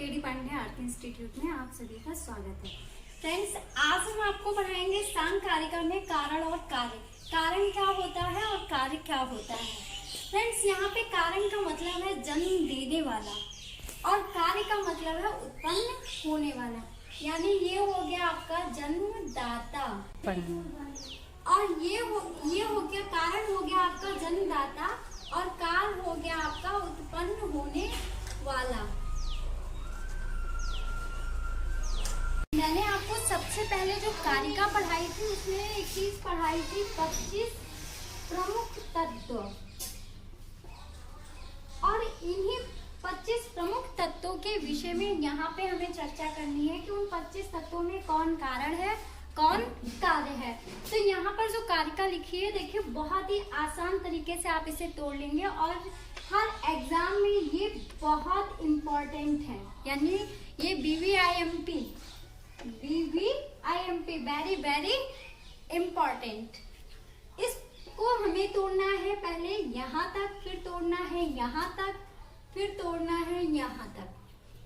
KD Pandey art institute में आप सभी का स्वागत है। फ्रेंड्स, आज हम आपको पढ़ाएंगे सांकारिका में कारण और कार्य। कारण क्या होता है और कार्य क्या होता है। फ्रेंड्स, यहाँ पे कारण का मतलब है जन्म देने वाला और कार्य का मतलब है उत्पन्न होने वाला। यानी ये हो गया आपका जन्मदाता और ये हो गया कारण, हो गया आपका जन्मदाता और कार्य हो गया आपका उत्पन्न होने वाला। मैंने आपको सबसे पहले जो कारिका पढ़ाई थी उसमें एक चीज पढ़ाई थी 25 प्रमुख तत्व, और इन्हीं 25 प्रमुख तत्वों के विषय में यहाँ पे हमें चर्चा करनी है कि उन 25 तत्वों में कौन कारण है, कौन कार्य है। तो यहाँ पर जो कारिका लिखी है, देखिए बहुत ही आसान तरीके से आप इसे तोड़ लेंगे और हर एग्जाम में ये बहुत इम्पोर्टेंट है। यानी ये BVIMP वेरी वेरी इम्पोर्टेंट। इसको हमें तोड़ना है पहले यहाँ तक, फिर तोड़ना है यहाँ तक, फिर तोड़ना है यहाँ तक,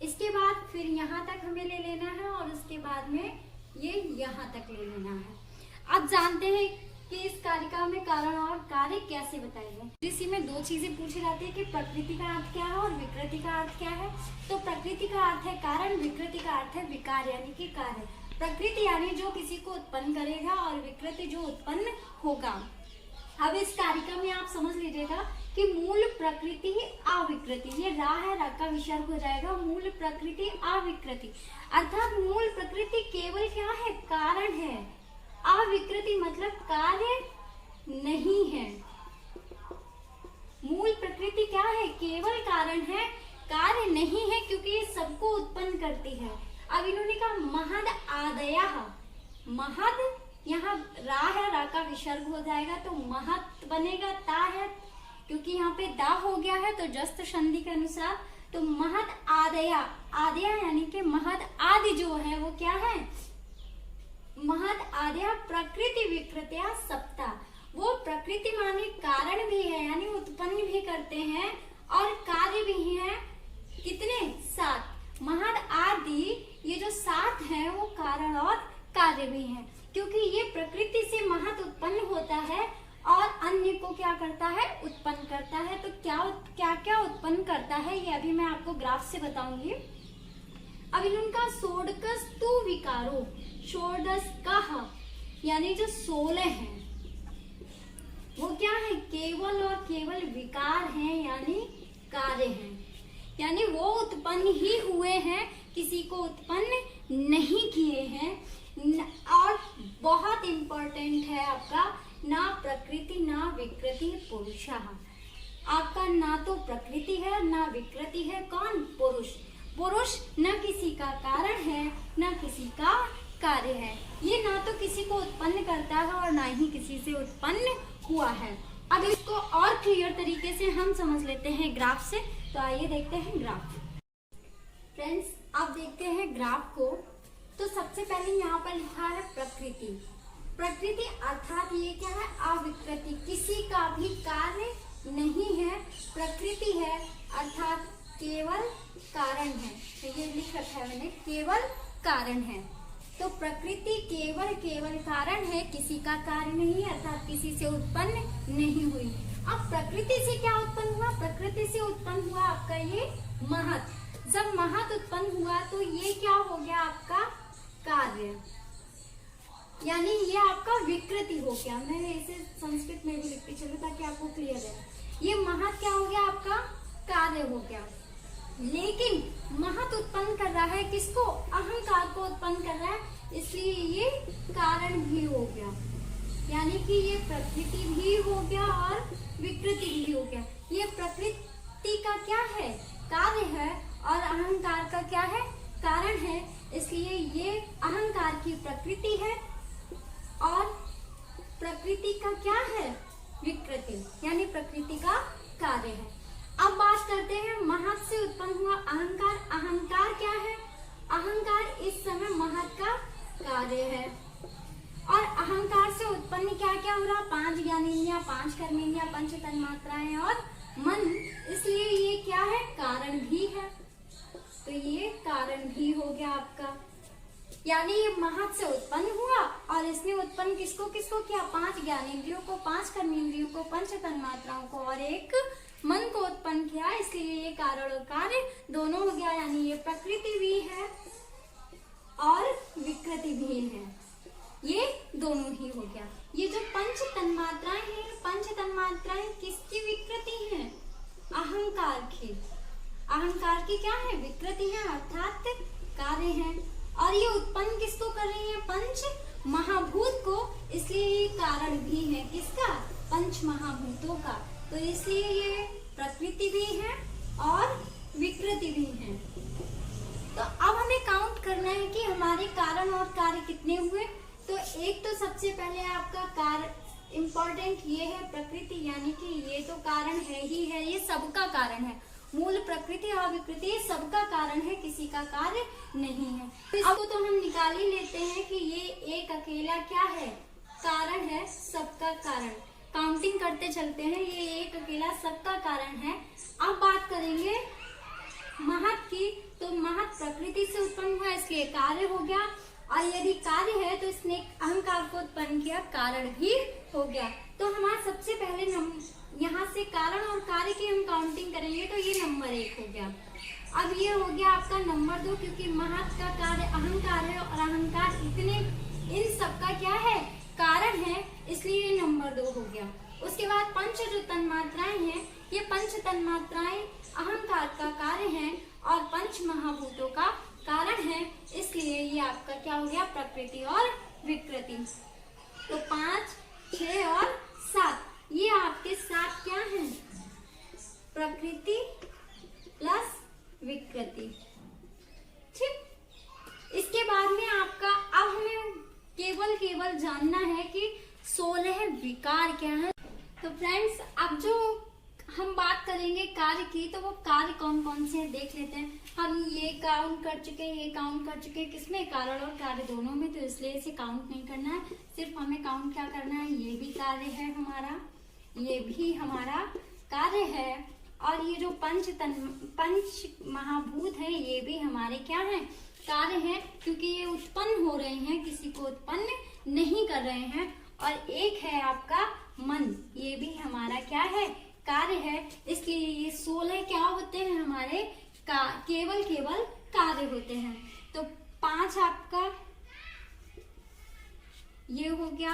इसके बाद फिर यहाँ तक हमें ले लेना है और उसके बाद में ये यहाँ तक ले लेना है। अब जानते हैं कि इस कारिका में कारण और कार्य कैसे बताएंगे। इसी में दो चीजें पूछी जाती है कि प्रकृति का अर्थ क्या है और विकृति का अर्थ क्या है। तो प्रकृति का अर्थ है कारण, विकृति का अर्थ है विकार यानी कि कार्य। प्रकृति यानी जो किसी को उत्पन्न करेगा और विकृति जो उत्पन्न होगा। अब इस कारिका में आप समझ लीजिएगा कि मूल प्रकृति ही अविकृति, ये रा है, रा का विसर्ग हो जाएगा। मूल प्रकृति अविकृति अर्थात मूल प्रकृति केवल क्या है, कारण है। अविकृति मतलब कार्य नहीं है। मूल प्रकृति क्या है, केवल कारण है, कार्य नहीं है, क्योंकि ये सबको उत्पन्न करती है। अब इन्होंने कहा महद आदयः, महद यहाँ रा है, रा का विसर्ग हो जाएगा तो महत बनेगा, ता है क्योंकि यहाँ पे दा हो गया है तो जस्त संधि के अनुसार, तो महद आदया, आदया यानी कि महद आदि जो है वो क्या है, महद आदया प्रकृति विकृतिया सप्ता। वो प्रकृति माने कारण भी है यानी उत्पन्न भी करते हैं और कार्य भी है। कितने, 7। महद आदि ये जो 7 है वो कारण और कार्य भी है, क्योंकि ये प्रकृति से महत उत्पन्न होता है और अन्य को क्या करता है, उत्पन्न करता है। तो क्या क्या उत्पन्न करता है ये अभी मैं आपको ग्राफ से बताऊंगी। अब इनका षोडश तु विकारो, षोडश कह यानी जो 16 है वो क्या है, केवल और केवल विकार है यानी कार्य है। यानी वो उत्पन्न ही हुए हैं, किसी को उत्पन्न नहीं किए हैं। और बहुत इंपॉर्टेंट है आपका, ना प्रकृति ना विकृति पुरुषः। आपका ना तो प्रकृति है ना विकृति है, कौन, पुरुष। पुरुष न किसी का कारण है न किसी का कार्य है। ये ना तो किसी को उत्पन्न करता है और ना ही किसी से उत्पन्न हुआ है। अब इसको और क्लियर तरीके से हम समझ लेते हैं ग्राफ से। तो आइए देखते हैं ग्राफ। फ्रेंड्स, अब देखते हैं ग्राफ को। तो सबसे पहले यहाँ पर लिखा है प्रकृति। प्रकृति अर्थात ये क्या है, अविकृति, किसी का भी कार्य नहीं है, प्रकृति है अर्थात केवल कारण है। तो ये लिख रखा है मैंने, केवल कारण है। तो प्रकृति केवल कारण है, किसी का कार्य नहीं अर्थात किसी से उत्पन्न नहीं हुई। अब प्रकृति से क्या उत्पन्न हुआ, प्रकृति से उत्पन्न हुआ आपका ये महत। जब महत उत्पन्न हुआ तो ये क्या हो गया आपका कार्य, यानी ये आपका विकृति हो गया। मैं इसे संस्कृत में भी लिखती चलूं ताकि आपको क्लियर है। ये महत क्या हो गया, आपका कार्य हो गया। लेकिन महत उत्पन्न कर रहा है किसको, अहंकार को उत्पन्न कर रहा है, इसलिए ये कारण भी हो गया। यानी कि ये प्रकृति भी हो गया और विकृति भी हो गया। ये प्रकृति का क्या है, कार्य है, और अहंकार का क्या है, कारण है। इसलिए ये अहंकार की प्रकृति है और प्रकृति का क्या है, विकृति, यानी प्रकृति का कार्य है। अब बात करते हैं महत से उत्पन्न हुआ अहंकार। अहंकार क्या है, अहंकार इस समय महत का कार्य है। और अहंकार से उत्पन्न क्या क्या हो रहा, 5 ज्ञानेंद्रियां, 5 कर्मेंद्रियां, 5 तन्मात्राएं और मन, इसलिए ये क्या है, कारण भी है। तो ये कारण भी हो गया आपका। यानी ये महत् से उत्पन्न हुआ और इसने उत्पन्न किसको किसको किया? 5 ज्ञानेंद्रियों को, 5 कर्मेंद्रियों को, 5 तन्मात्राओं को और एक मन को उत्पन्न किया। इसलिए ये कारण और कार्य दोनों हो गया। यानी ये प्रकृति भी है और विकृति भी है, ये दोनों ही हो गया। ये जो 5 तन्मात्राएं हैं, 5 तन्मात्राएं किसकी विकृति हैं? अहंकार की। अहंकार की क्या है? विकृति है, अर्थात कार्य है। और ये उत्पन्न किसको कर रही है? 5 महाभूत को। इसलिए ये कारण भी है किसका? 5 महाभूतों का। तो इसलिए ये प्रकृति भी है और विकृति भी है। तो अब हमें काउंट करना है कि हमारे कारण और कार्य कितने हुए। तो एक तो सबसे पहले आपका कार्य इम्पोर्टेंट ये है प्रकृति, यानी कि ये तो कारण है ही है, ये सबका कारण है। मूल प्रकृति और विकृति सबका कारण है, किसी का कार्य नहीं है। इसको तो हम निकाल ही लेते हैं कि ये एक अकेला क्या है? कारण है, सबका कारण। काउंटिंग करते चलते हैं, ये एक अकेला सबका कारण है। अब बात करेंगे महत् की, तो महत् प्रकृति से उत्पन्न हुआ, इसलिए कार्य हो गया। और यदि कार्य है तो इसने अहंकार को उत्पन्न किया, कारण भी हो गया। तो हमारा सबसे पहले यहाँ से कारण और कार्य की हम काउंटिंग करेंगे तो ये नंबर 1 हो गया। अब ये हो गया आपका नंबर 2, क्योंकि महत् का कार्य अहंकार है और अहंकार इन सबका क्या है? कारण है, इसलिए ये नंबर 2 हो गया। उसके बाद 5 जो तन्मात्राएं हैं, ये 5 तन्मात्राएं अहंकार का कार्य है और 5 महाभूतों का कारण है, इसलिए ये आपका क्या हो गया? प्रकृति और विकृति। तो 5, 6 और 7, ये आपके 7 क्या हैं? प्रकृति प्लस विकृति। ठीक। इसके बाद में आपका अब हमें केवल जानना है कि 16 विकार क्या है। तो फ्रेंड्स, अब जो हम बात करेंगे कार्य की, तो वो कार्य कौन कौन से हैं देख लेते हैं। हम ये काउंट कर चुके हैं, ये काउंट कर चुके हैं, किसमें? कारण और कार्य दोनों में। तो इसलिए इसे काउंट नहीं करना है, सिर्फ हमें काउंट क्या करना है? ये भी कार्य है हमारा, ये भी हमारा कार्य है, और ये जो 5 महाभूत है ये भी हमारे क्या है? कार्य है, क्योंकि ये उत्पन्न हो रहे हैं, किसी को उत्पन्न नहीं कर रहे हैं। और एक है आपका मन, ये भी हमारा क्या है? कार्य है। इसलिए ये 16 क्या होते हैं? हमारे केवल कार्य होते हैं। तो 5 आपका ये हो गया,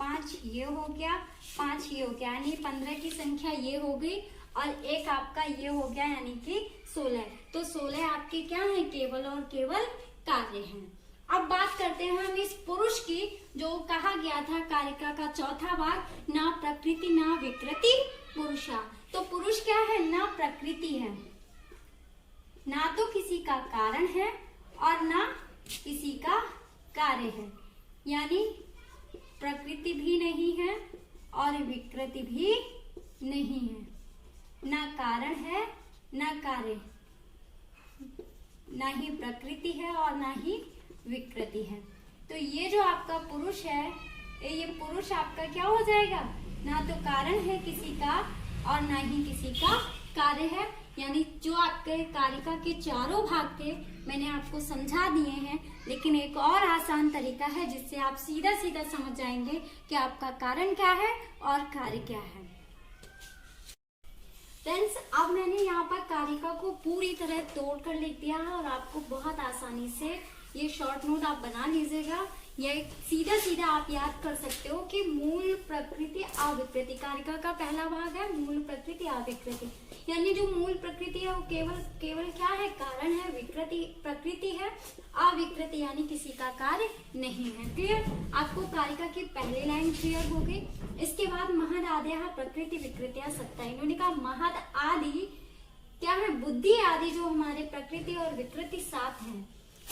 5 ये हो गया, 5 ये हो गया, यानी 15 की संख्या ये हो गई, और एक आपका ये हो गया, यानी कि 16। तो 16 आपके क्या है? केवल और केवल कार्य हैं। अब बात करते हैं हम इस पुरुष की, जो कहा गया था कारिका का चौथा भाग, ना प्रकृति ना विकृति पुरुषा। तो पुरुष क्या है? ना प्रकृति है, ना तो किसी का कारण है और ना किसी का कार्य है। यानी प्रकृति भी नहीं है और विकृति भी नहीं है, ना कारण है ना कार्य, ना ही प्रकृति है और ना ही विकृति है। तो ये जो आपका पुरुष है, ये पुरुष आपका क्या हो जाएगा? ना तो कारण है किसी का और ना ही किसी का कार्य है। यानी जो आपके कारिका के चारों भाग थे मैंने आपको समझा दिए हैं, लेकिन एक और आसान तरीका है जिससे आप सीधा सीधा समझ जाएंगे कि आपका कारण क्या है और कार्य क्या है। फ्रेंड्स, अब मैंने यहाँ पर कारिका को पूरी तरह तोड़ कर लिख दिया है और आपको बहुत आसानी से ये शॉर्ट नोट आप बना लीजिएगा। ये सीधा सीधा आप याद कर सकते हो कि मूल प्रकृति अविकृति, कारिका का पहला भाग है मूल प्रकृति अविकृति। यानी जो मूल प्रकृति है वो केवल क्या है? कारण है, विकृति प्रकृति है, अविकृति यानी किसी का कार्य नहीं है। क्लियर? आपको कारिका की पहली लाइन क्लियर हो गई। इसके बाद महद आद्यः प्रकृति विकृतिया सत्ता। इन्होंने कहा महद आदि क्या है? बुद्धि आदि जो हमारे प्रकृति और विकृति साथ हैं,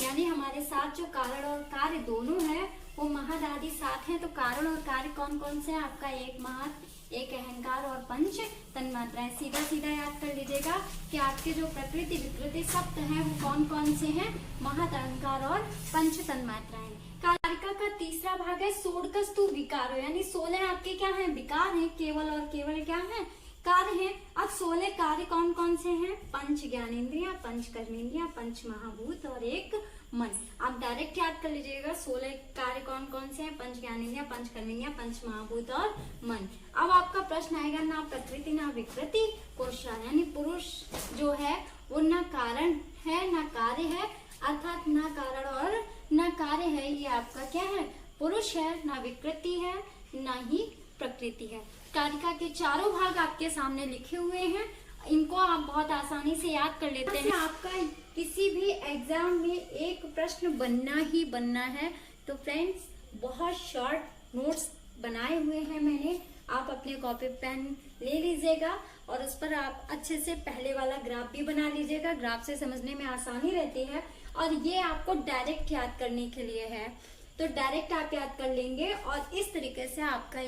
यानी हमारे साथ जो कारण और कार्य दोनों है वो महद आदि साथ हैं। तो कारण और कार्य कौन कौन से हैं? आपका एक महद, एक अहंकार और 5 तन्मात्राएं। सीधा सीधा याद कर लीजिएगा कि आपके जो प्रकृति विकृति सप्त हैं वो कौन कौन से हैं? महद, अहंकार और 5 तन्मात्राएं। कारिका का तीसरा भाग है षोडशस्तु विकारो, यानी 16 आपके क्या है? विकार हैं। केवल और केवल क्या है? कार्य हैं। अब 16 कार्य कौन कौन से हैं? पंच ज्ञानेंद्रिया, पंच कर्मेंद्रिया, पंच महाभूत और एक मन। आप डायरेक्ट याद कर लीजिएगा 16 कार्य कौन कौन से हैं? पंच ज्ञानेंद्रिया, पंच कर्मेंद्रिया, पंच महाभूत और मन। अब आपका प्रश्न आएगा ना प्रकृति ना विकृति कोशा, यानी पुरुष जो है वो ना कारण है ना कार्य है, अर्थात ना कारण और ना कार्य है। ये आपका क्या है? पुरुष है, ना विकृति है ना ही प्रकृति है। कारिका के चारों भाग आपके सामने लिखे हुए हैं, इनको आप बहुत आसानी से याद कर लेते हैं। आपका किसी भी एग्जाम में एक प्रश्न बनना ही बनना है। तो फ्रेंड्स बहुत शॉर्ट नोट्स बनाए हुए हैं मैंने, आप अपने कॉपी पेन ले लीजिएगा और उस पर आप अच्छे से पहले वाला ग्राफ भी बना लीजिएगा। ग्राफ से समझने में आसानी रहती है और ये आपको डायरेक्ट याद करने के लिए है, तो डायरेक्ट आप याद कर लेंगे और इस तरीके से आपका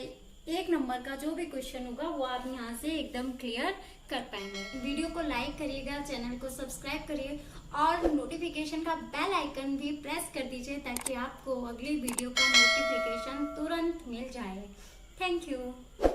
1 नंबर का जो भी क्वेश्चन होगा वो आप यहाँ से एकदम क्लियर कर पाएंगे। वीडियो को लाइक करिएगा, चैनल को सब्सक्राइब करिए और नोटिफिकेशन का बेल आइकन भी प्रेस कर दीजिए ताकि आपको अगली वीडियो का नोटिफिकेशन तुरंत मिल जाए। Thank you.